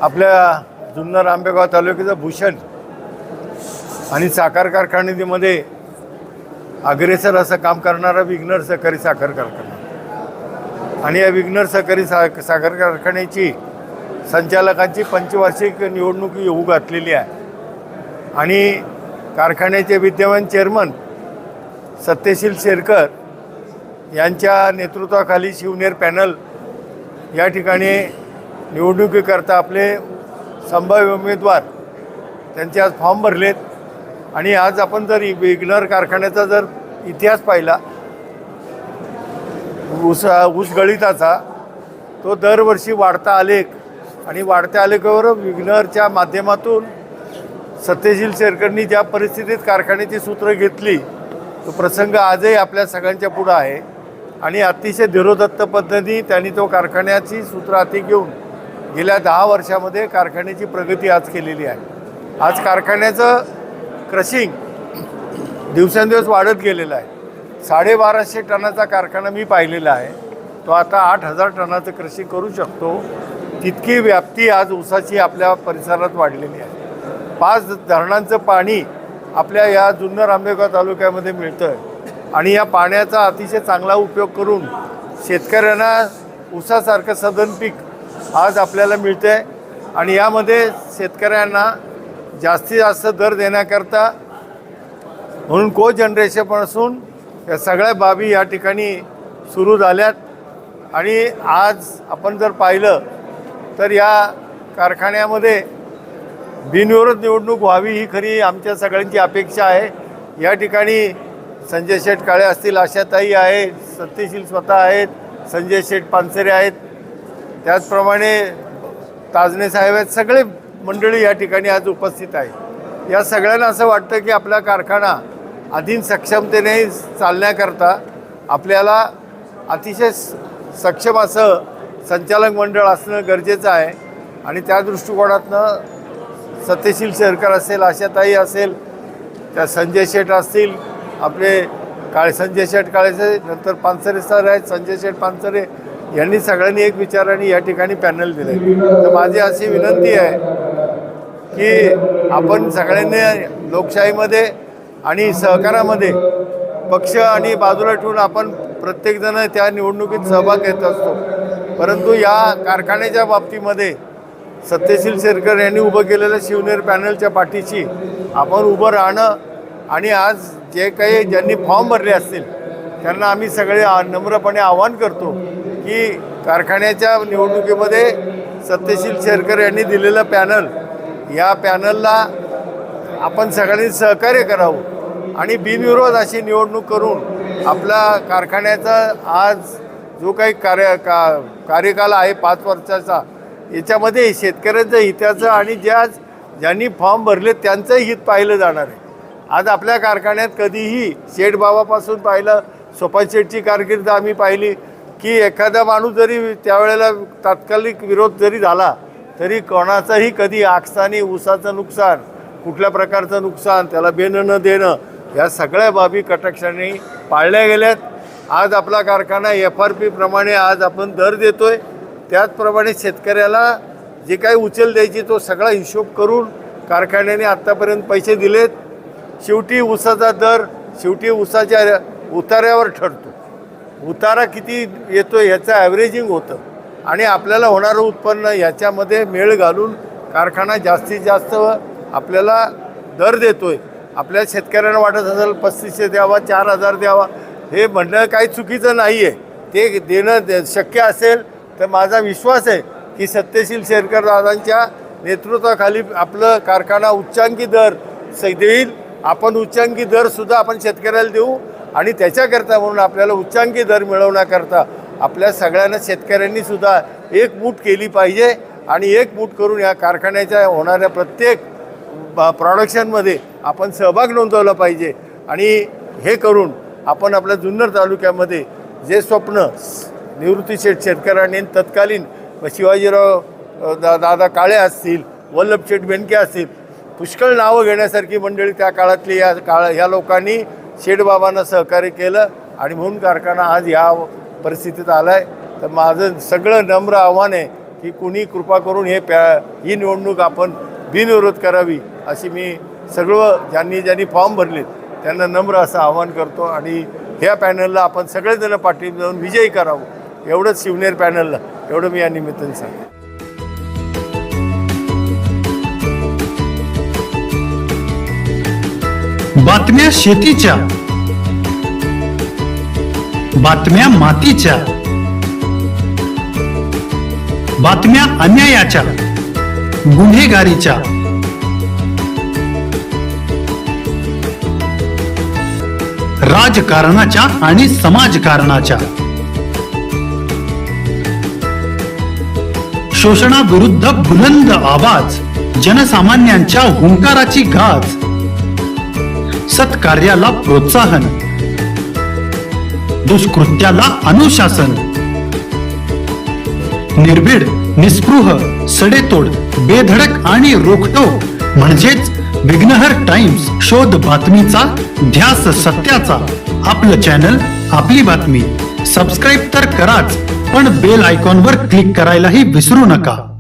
आपल्या जुन्नर आंबेगाव तालुक्याचं भूषण आणि साखर कारखान्यामध्ये अग्रेसर असं काम करणारा विघ्नर सहकारी साखर कारखाना आणि या विघ्नर सहकारी साखर कारखान्याची संचालकांची पंचवार्षिक निवडणूक येऊ घातलेली आहे आणि कारखान्याचे विद्यमान चेअरमन सत्यशील शेरकर यांच्या नेतृत्वाखाली शिवनेर पॅनल या ठिकाणी निवडणुकीकरता आपले संभाव्य उमेदवार त्यांचे आज फॉर्म भरलेत आणि आज आपण जर विघ्नर कारखान्याचा जर इतिहास पाहिला ऊस गळिताचा तो दरवर्षी वाढता आलेख आणि वाढत्या आलेखावर विघ्नरच्या माध्यमातून सत्यशील शेरकरनी ज्या परिस्थितीत कारखान्याची सूत्र घेतली तो प्रसंग आजही आपल्या सगळ्यांच्या पुढं आहे आणि अतिशय धीरोदत्त पद्धतीने त्यांनी तो कारखान्याची सूत्र हाती घेऊन गेल्या 10 वर्षामध्ये कारखान्याची प्रगती आज केलेली आहे। आज कारखान्याचं क्रशिंग दिवसेंदिवस वाढत गेलेलं आहे। 1250 टनाचा कारखाना मी पाहिलेला आहे, तो आता 8000 टनाचं क्रशिंग करू शकतो। तितकी व्याप्ती आज ऊसाची आपल्या परिसरात वाढलेली आहे। 5 धरणांचं पाणी आपल्या या जुन्नर आंबेगाव तालुक्यामध्ये मिळतं आणि या पाण्याचा अतिशय चांगला उपयोग करून शेतकऱ्यांना ऊसासारखं सधन पीक आज आपल्याला मिळतं आहे आणि यामध्ये शेतकऱ्यांना जास्तीत जास्त दर देण्याकरता म्हणून को जनरेशनपासून या सगळ्या बाबी या ठिकाणी सुरू झाल्यात आणि आज आपण जर पाहिलं तर या कारखान्यामध्ये बिनविरोध निवडणूक व्हावी ही खरी आमच्या सगळ्यांची अपेक्षा आहे। या ठिकाणी संजय शेठ काळे असतील, आशाताई आहे, सत्यशील स्वतः आहेत, संजय शेठ पानसरे आहेत, त्याचप्रमाणे ताजने साहेब आहेत, सगळे मंडळी या ठिकाणी आज उपस्थित आहे। या सगळ्यांना असं वाटतं की आपला कारखाना अधिक सक्षमतेने चालण्याकरता आपल्याला अतिशय सक्षम असं संचालक मंडळ असणं गरजेचं आहे आणि त्या दृष्टिकोनातनं सत्यशील शेरकर असेल, आशाताई असेल, त्या संजय शेठ असतील, आपले संजय शेठ काळेचे, नंतर पानसरे सर आहेत, संजय शेठ पानसरे यांनी सगळ्यांनी एक विचाराने या ठिकाणी पॅनल दिले। तर माझी अशी विनंती आहे की आपण सगळ्यांनी लोकशाहीमध्ये आणि सहकारामध्ये पक्ष आणि बाजूला ठेवून आपण प्रत्येकजण त्या निवडणुकीत सहभाग घेत असतो, परंतु या कारखान्याच्या बाबतीमध्ये सत्यशील शेरकर यांनी उभं केलेलं शिवनेर पॅनलच्या पाठीशी आपण उभं राहणं आणि आज जे काही ज्यांनी फॉर्म भरले असतील त्यांना आम्ही सगळे नम्रपणे आवाहन करतो की कारखान्याच्या निवडणुकीमध्ये सत्यशील शेरकर यांनी दिलेलं पॅनल, या पॅनलला आपण सगळ्यांनी सहकार्य करावं आणि बिनविरोध अशी निवडणूक करून आपला कारखान्याचा आज जो काही कार्यकाल आहे 5 वर्षाचा, याच्यामध्ये शेतकऱ्यांचं हिताचं आणि ज्यांनी फॉर्म भरले त्यांचंही हित पाहिलं जाणार आहे। आज आपल्या कारखान्यात कधीही शेठ बाबापासून पाहिलं, सोपान शेठची कारकीर्द आम्ही पाहिली की एखादा माणूस जरी त्यावेळेला तात्कालिक विरोध जरी झाला तरी कोणाचंही कधी आक्षानी ऊसाचं नुकसान, कुठल्या प्रकारचं नुकसान, त्याला बेनं न देणं, या सगळ्या बाबी कटाक्षाने पाळल्या गेल्यात। आज आपला कारखाना FRP प्रमाणे आज आपण दर देतोय, त्याचप्रमाणे शेतकऱ्याला जे काही उचल द्यायची तो सगळा हिशोब करून कारखान्याने आत्तापर्यंत पैसे दिलेत। शेवटी ऊसाचा दर शेवटी ऊसाच्या उतार्यावर ठरतो, उतारा किती येतो ह्याचं ॲव्हरेजिंग होतं आणि आपल्याला होणारं उत्पन्न ह्याच्यामध्ये मेळ घालून कारखाना जास्तीत जास्त आपल्याला दर देतोय। आपल्या शेतकऱ्यांना वाटत असेल 3500 द्यावा, 4000 द्यावा, हे म्हणणं काही चुकीचं नाही आहे, ते देणं शक्य असेल तर माझा विश्वास आहे की सत्यशील शेरकर दादांच्या नेतृत्वाखाली आपलं कारखाना उच्चांकी दर देईल। आपण उच्चांकी दरसुद्धा आपण शेतकऱ्याला देऊ आणि त्याच्याकरता म्हणून आपल्याला उच्चांकी दर मिळवण्याकरता आपल्या सगळ्यांना शेतकऱ्यांनीसुद्धा एकमूठ केली पाहिजे आणि एकमूठ करून या कारखान्याच्या होणाऱ्या प्रत्येक प्रोडक्शनमध्ये आपण सहभाग नोंदवला पाहिजे आणि हे करून आपण आपल्या जुन्नर तालुक्यामध्ये जे स्वप्न निवृत्ती शेतकऱ्यांनी तत्कालीन शिवाजीराव दादा काळे असतील, वल्लभ शेठ बेनके असतील, पुष्कळ नावं घेण्यासारखी मंडळी त्या काळातली ह्या लोकांनी शेठबाबांना सहकार्य केलं आणि म्हणून कारखाना आज या परिस्थितीत आला आहे। तर माझं सगळं नम्र आव्हान आहे की कुणी कृपा करून ही निवडणूक आपण बिनविरोध करावी अशी मी सर्व ज्यांनी फॉर्म भरलेत त्यांना नम्र असं आवाहन करतो आणि ह्या पॅनलला आपण सगळेजण पाठिंबा देऊन विजयी करावं एवढंच शिवनेर पॅनलला एवढं मी या निमित्ताने सांगतो. बातम्या शेतीच्या, बातम्या मातीच्या, बातम्या अन्यायाच्या, गुन्हेगारीच्या, राजकारणाच्या आणि समाजकारणाच्या, शोषणाविरुद्ध बुलंद आवाज, जनसामान्यांच्या हुंकाराची गाज, सत्कार्याला प्रोत्साहन, दुष्कृत्याला अनुशासन, निर्भीड, निस्पृह, सडेतोड, बेधडक आणि रोखठोक म्हणजेच विघ्नहर टाइम्स. शोध बातमीचा, ध्यास सत्याचा. आपलं चॅनल, आपली बातमी. सबस्क्राईब तर कराच, पण बेल आयकॉनवर क्लिक करायलाही विसरू नका.